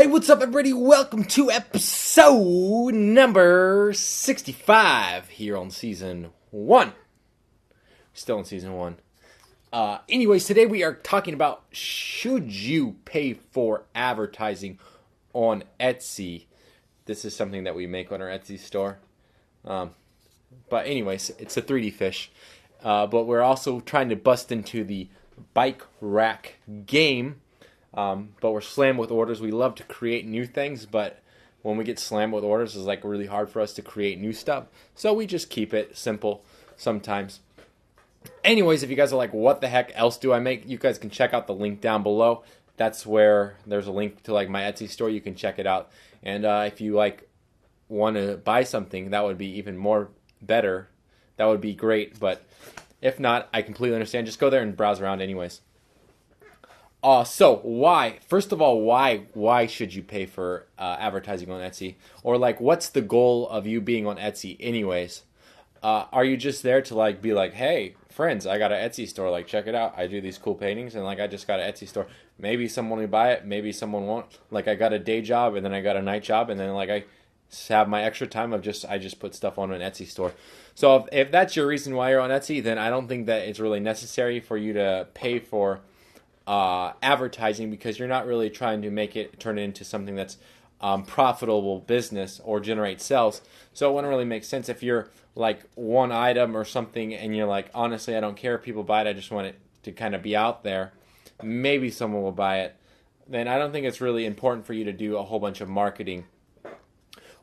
Hey, what's up, everybody? Welcome to episode number 65 here on season 1. Still in season 1. Anyways, today we are talking about should you pay for advertising on Etsy. This is something that we make on our Etsy store. But anyways, it's a 3D fish. But we're also trying to bust into the bike rack game. But we're slammed with orders. We love to create new things, but when we get slammed with orders, it's like really hard for us to create new stuff. So we just keep it simple sometimes. Anyways, if you guys are like, what the heck else do I make? You guys can check out the link down below. That's where there's a link to like my Etsy store. You can check it out. And if you like want to buy something, that would be even more better. That would be great. But if not, I completely understand. Just go there and browse around anyways. So why? First of all, why should you pay for advertising on Etsy? Or like, what's the goal of you being on Etsy anyways? Are you just there to like be like, hey, friends, I got an Etsy store. Like, check it out. I do these cool paintings, and like, I just got an Etsy store. Maybe someone will buy it. Maybe someone won't. Like, I got a day job, and then I got a night job, and then like I have my extra time of I just put stuff on an Etsy store. So if that's your reason why you're on Etsy, then I don't think that it's really necessary for you to pay for advertising, because you're not really trying to make it turn it into something that's profitable business or generate sales. So it wouldn't really make sense if you're like one item or something and you're like, honestly, I don't care if people buy it, I just want it to kind of be out there. Maybe someone will buy it. Then I don't think it's really important for you to do a whole bunch of marketing.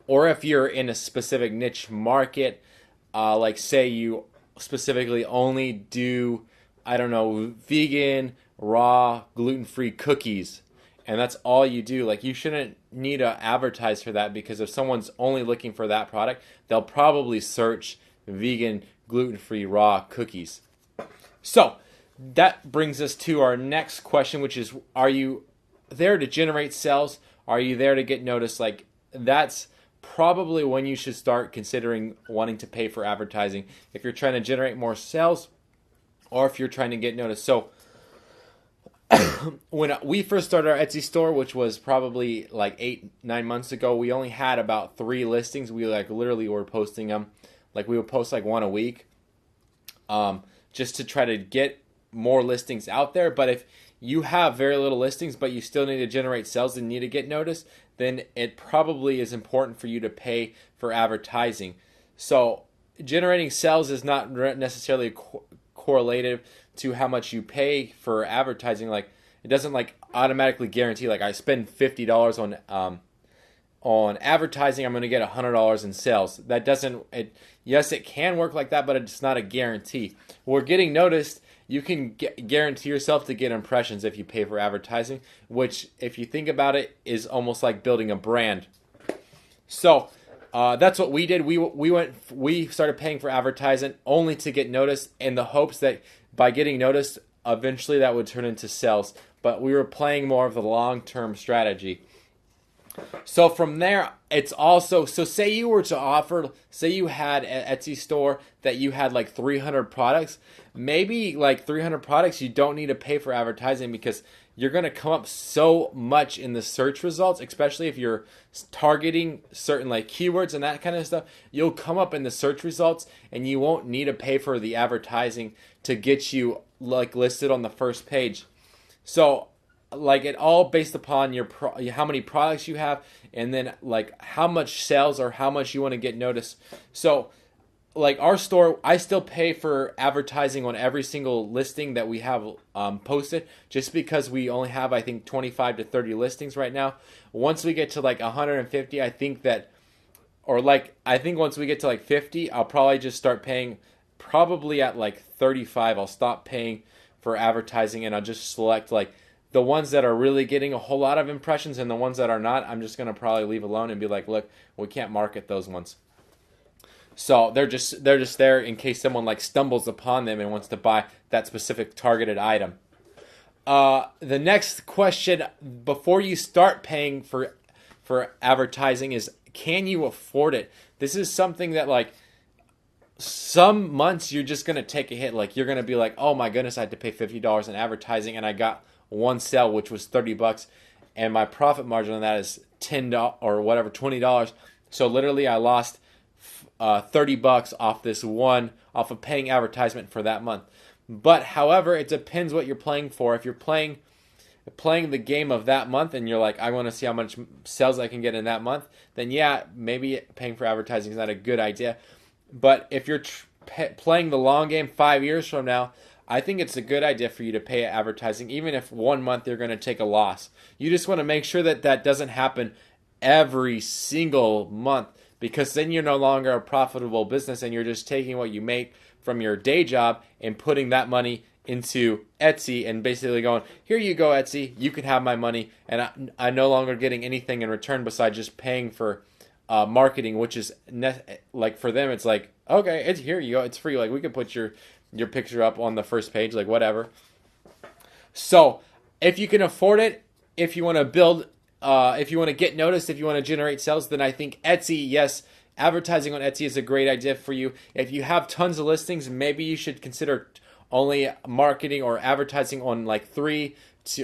Or if you're in a specific niche market, like say you specifically only do, I don't know, vegan, raw, gluten-free cookies, and that's all you do. Like, you shouldn't need to advertise for that, because if someone's only looking for that product, they'll probably search vegan, gluten-free, raw cookies. So that brings us to our next question, which is, are you there to generate sales? Are you there to get noticed? Like, that's probably when you should start considering wanting to pay for advertising, if you're trying to generate more sales or if you're trying to get noticed. So when we first started our Etsy store, which was probably like 8-9 months ago, we only had about 3 listings. We like literally were posting them. Like, we would post like one a week, just to try to get more listings out there. But if you have very little listings, but you still need to generate sales and need to get noticed, then it probably is important for you to pay for advertising. So generating sales is not necessarily correlative to how much you pay for advertising. Like, it doesn't like automatically guarantee, like, I spend $50 on advertising, I'm going to get $100 in sales. That doesn't, yes, it can work like that, but it's not a guarantee. We're getting noticed. You can guarantee yourself to get impressions if you pay for advertising, which, if you think about it, is almost like building a brand. So that's what we did. We started paying for advertising only to get noticed, in the hopes that by getting noticed, eventually that would turn into sales. But we were playing more of the long-term strategy. So from there, it's also, so say you were to offer, say you had an Etsy store that you had like 300 products, maybe like 300 products, you don't need to pay for advertising, because you're going to come up so much in the search results, especially if you're targeting certain like keywords and that kind of stuff. You'll come up in the search results, and you won't need to pay for the advertising to get you like listed on the first page. So like, it all based upon your how many products you have, and then like how much sales or how much you want to get noticed. So like our store, I still pay for advertising on every single listing that we have posted, just because we only have, I think, 25 to 30 listings right now. Once we get to like 150, I think once we get to like 50, I'll probably just start paying. Probably at like 35, I'll stop paying for advertising, and I'll just select like the ones that are really getting a whole lot of impressions, and the ones that are not, I'm just going to probably leave alone and be like, look, we can't market those ones. So they're just there in case someone like stumbles upon them and wants to buy that specific targeted item. The next question before you start paying for advertising is, can you afford it? This is something that, like, some months you're just going to take a hit. Like, you're going to be like, oh my goodness, I had to pay $50 in advertising, and I got one sale, which was $30, and my profit margin on that is $10 or whatever, $20. So literally I lost $30 off this one, off of paying advertisement for that month. But however, it depends what you're playing for. If you're playing the game of that month and you're like, I want to see how much sales I can get in that month, then yeah, maybe paying for advertising is not a good idea. But if you're playing the long game 5 years from now, I think it's a good idea for you to pay advertising, even if 1 month you're going to take a loss. You just want to make sure that that doesn't happen every single month, because then you're no longer a profitable business and you're just taking what you make from your day job and putting that money into Etsy and basically going, here you go, Etsy, you can have my money, and I'm no longer getting anything in return besides just paying for marketing, which is like for them, it's like, okay, it's here you go, it's free. Like we could put your picture up on the first page, like whatever. So if you can afford it, if you want to build, if you want to get noticed, if you want to generate sales, then I think Etsy, yes, advertising on Etsy is a great idea for you. If you have tons of listings, maybe you should consider only marketing or advertising on like 3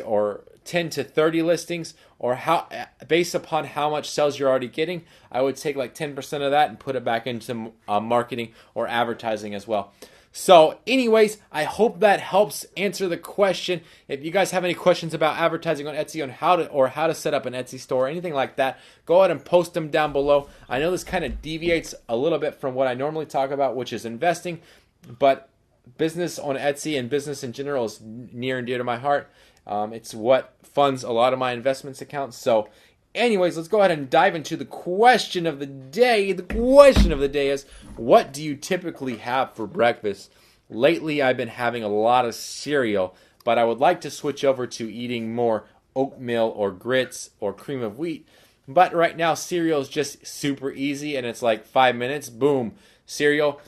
or 10 to 30 listings, or how, based upon how much sales you're already getting, I would take like 10% of that and put it back into marketing or advertising as well. So anyways, I hope that helps answer the question. If you guys have any questions about advertising on Etsy, on how to set up an Etsy store, anything like that, go ahead and post them down below. I know this kind of deviates a little bit from what I normally talk about, which is investing, but business on Etsy and business in general is near and dear to my heart. It's what funds a lot of my investments accounts. So anyways, let's go ahead and dive into the question of the day. The question of the day is, what do you typically have for breakfast? Lately, I've been having a lot of cereal, but I would like to switch over to eating more oatmeal or grits or cream of wheat. But right now, cereal is just super easy, and it's like 5 minutes, boom, cereal,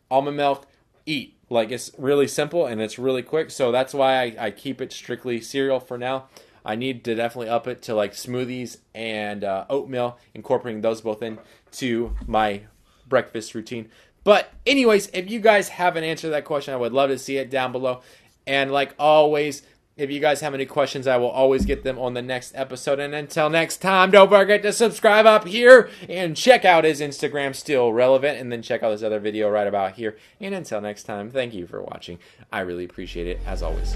almond milk, eat. Like, it's really simple and it's really quick, so that's why I keep it strictly cereal for now. I need to definitely up it to like smoothies and oatmeal, incorporating those both into my breakfast routine. But anyways, if you guys have an answer to that question, I would love to see it down below. And like always, if you guys have any questions, I will always get them on the next episode. And until next time, don't forget to subscribe up here and check out his Instagram, Still Relevant, and then check out this other video right about here. And until next time, thank you for watching. I really appreciate it, as always.